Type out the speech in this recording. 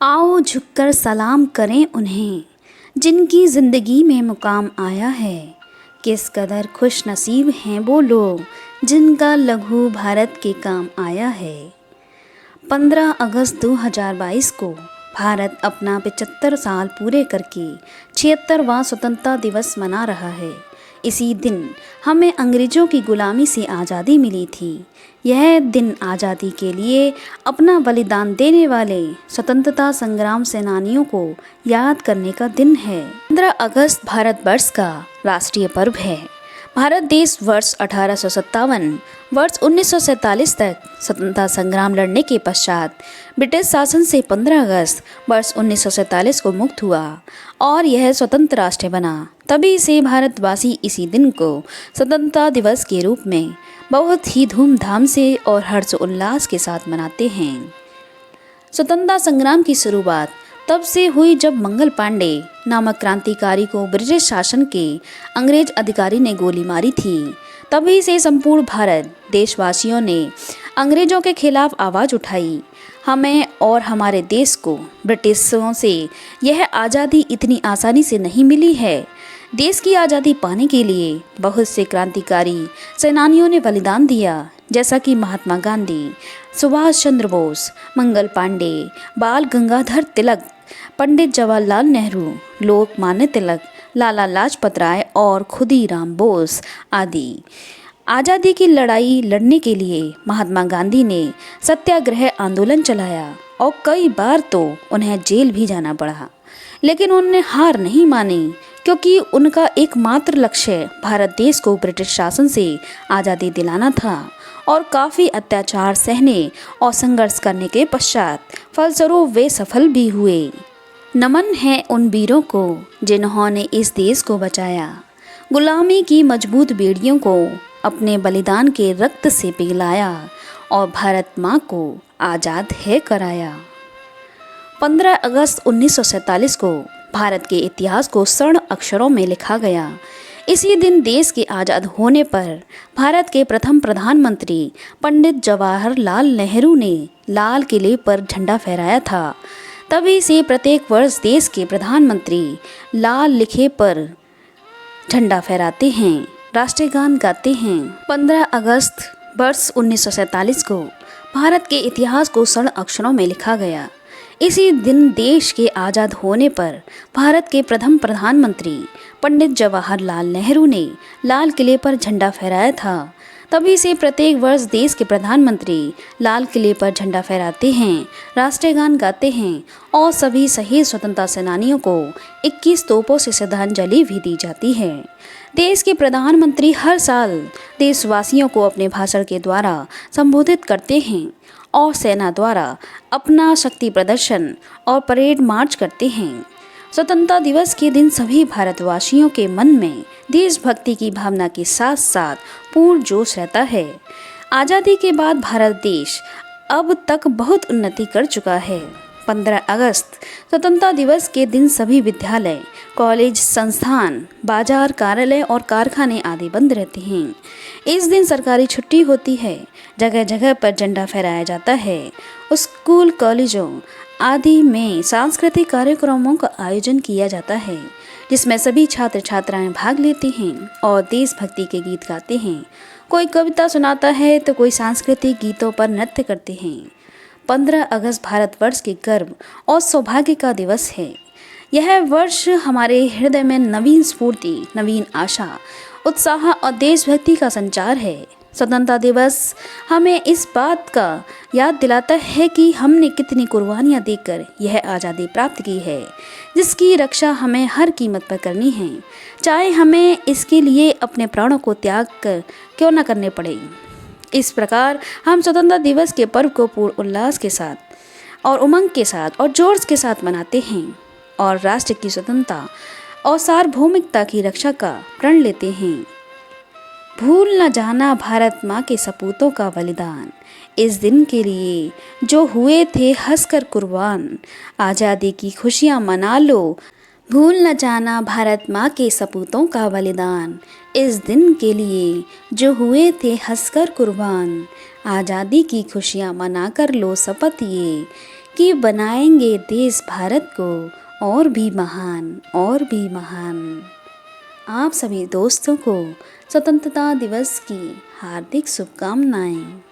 आओ झुककर सलाम करें उन्हें जिनकी ज़िंदगी में मुकाम आया है। किस कदर खुश नसीब हैं वो लोग जिनका लघु भारत के काम आया है। 15 अगस्त 2022 को भारत अपना 75 साल पूरे करके 76वां स्वतंत्रता दिवस मना रहा है। इसी दिन हमें अंग्रेज़ों की गुलामी से आज़ादी मिली थी। यह दिन आज़ादी के लिए अपना बलिदान देने वाले स्वतंत्रता संग्राम सेनानियों को याद करने का दिन है। 15 अगस्त भारतवर्ष का राष्ट्रीय पर्व है। भारत देश वर्ष 1857 वर्ष 1947 तक स्वतंत्रता संग्राम लड़ने के पश्चात ब्रिटिश शासन से 15 अगस्त वर्ष 1947 को मुक्त हुआ और यह स्वतंत्र राष्ट्र बना। तभी से भारतवासी इसी दिन को स्वतंत्रता दिवस के रूप में बहुत ही धूमधाम से और हर्ष उल्लास के साथ मनाते हैं। स्वतंत्रता संग्राम की शुरुआत तब से हुई जब मंगल पांडे नामक क्रांतिकारी को ब्रिटिश शासन के अंग्रेज अधिकारी ने गोली मारी थी। तभी से संपूर्ण भारत देशवासियों ने अंग्रेजों के खिलाफ आवाज़ उठाई। हमें और हमारे देश को ब्रिटिशों से यह आज़ादी इतनी आसानी से नहीं मिली है। देश की आज़ादी पाने के लिए बहुत से क्रांतिकारी सेनानियों ने बलिदान दिया, जैसा कि महात्मा गांधी, सुभाष चंद्र बोस, मंगल पांडे, बाल गंगाधर तिलक, पंडित जवाहरलाल नेहरू, लोकमान्य तिलक, लाला लाजपत राय और खुदीराम बोस आदि। आज़ादी की लड़ाई लड़ने के लिए महात्मा गांधी ने सत्याग्रह आंदोलन चलाया और कई बार तो उन्हें जेल भी जाना पड़ा, लेकिन उन्होंने हार नहीं मानी, क्योंकि उनका एकमात्र लक्ष्य भारत देश को ब्रिटिश शासन से आज़ादी दिलाना था। और काफ़ी अत्याचार सहने और संघर्ष करने के पश्चात फलस्वरूप वे सफल भी हुए। नमन है उन वीरों को जिन्होंने इस देश को बचाया, गुलामी की मजबूत बेड़ियों को अपने बलिदान के रक्त से पिघलाया और भारत माँ को आज़ाद है कराया। 15 अगस्त 1947 को भारत के इतिहास को स्वर्ण अक्षरों में लिखा गया। इसी दिन देश के आज़ाद होने पर भारत के प्रथम प्रधानमंत्री पंडित जवाहरलाल नेहरू ने लाल किले पर झंडा फहराया था। तभी से प्रत्येक वर्ष देश के प्रधानमंत्री लाल किले पर झंडा फहराते हैं, राष्ट्रगान गाते हैं। 15 अगस्त वर्ष 1947 को भारत के इतिहास को स्वर्ण अक्षरों में लिखा गया। इसी दिन देश के आज़ाद होने पर भारत के प्रथम प्रधानमंत्री पंडित जवाहरलाल नेहरू ने लाल किले पर झंडा फहराया था। तभी से प्रत्येक वर्ष देश के प्रधानमंत्री लाल किले पर झंडा फहराते हैं, राष्ट्रगान गाते हैं और सभी शहीद स्वतंत्रता सेनानियों को 21 तोपों से श्रद्धांजलि भी दी जाती है। देश के प्रधानमंत्री हर साल देशवासियों को अपने भाषण के द्वारा संबोधित करते हैं और सेना द्वारा अपना शक्ति प्रदर्शन और परेड मार्च करते हैं। स्वतंत्रता दिवस के दिन सभी भारतवासियों के मन में देशभक्ति की भावना के साथ साथ पूर्ण जोश रहता है। आज़ादी के बाद भारत देश अब तक बहुत उन्नति कर चुका है। 15 अगस्त स्वतंत्रता दिवस के दिन सभी विद्यालय, कॉलेज, संस्थान, बाजार, कार्यालय और कारखाने आदि बंद रहते हैं। इस दिन सरकारी छुट्टी होती है। जगह जगह पर झंडा फहराया जाता है। स्कूल, कॉलेजों आदि में सांस्कृतिक कार्यक्रमों का आयोजन किया जाता है, जिसमें सभी छात्र छात्राएं भाग लेते हैं और देशभक्ति के गीत गाते हैं। कोई कविता सुनाता है तो कोई सांस्कृतिक गीतों पर नृत्य करते हैं। 15 अगस्त भारतवर्ष के गर्व और सौभाग्य का दिवस है। यह वर्ष हमारे हृदय में नवीन स्फूर्ति, नवीन आशा, उत्साह और देशभक्ति का संचार है। स्वतंत्रता दिवस हमें इस बात का याद दिलाता है कि हमने कितनी कुर्बानियाँ देकर यह आज़ादी प्राप्त की है, जिसकी रक्षा हमें हर कीमत पर करनी है, चाहे हमें इसके लिए अपने प्राणों को त्याग कर क्यों न करने पड़े। इस प्रकार हम स्वतंत्रता दिवस के पर्व को पूर्ण उल्लास के साथ और उमंग के साथ और जोश के साथ मनाते हैं और राष्ट्र की स्वतंत्रता और सार्वभौमिकता की रक्षा का प्रण लेते हैं। भूल न जाना भारत माँ के सपूतों का बलिदान, इस दिन के लिए जो हुए थे हंसकर कुर्बान, आज़ादी की खुशियाँ मना लो। भूल न जाना भारत माँ के सपूतों का बलिदान, इस दिन के लिए जो हुए थे हंसकर कुर्बान, आज़ादी की खुशियाँ मना कर लो शपथ ये कि बनाएंगे देश भारत को और भी महान, और भी महान। आप सभी दोस्तों को स्वतंत्रता दिवस की हार्दिक शुभकामनाएं।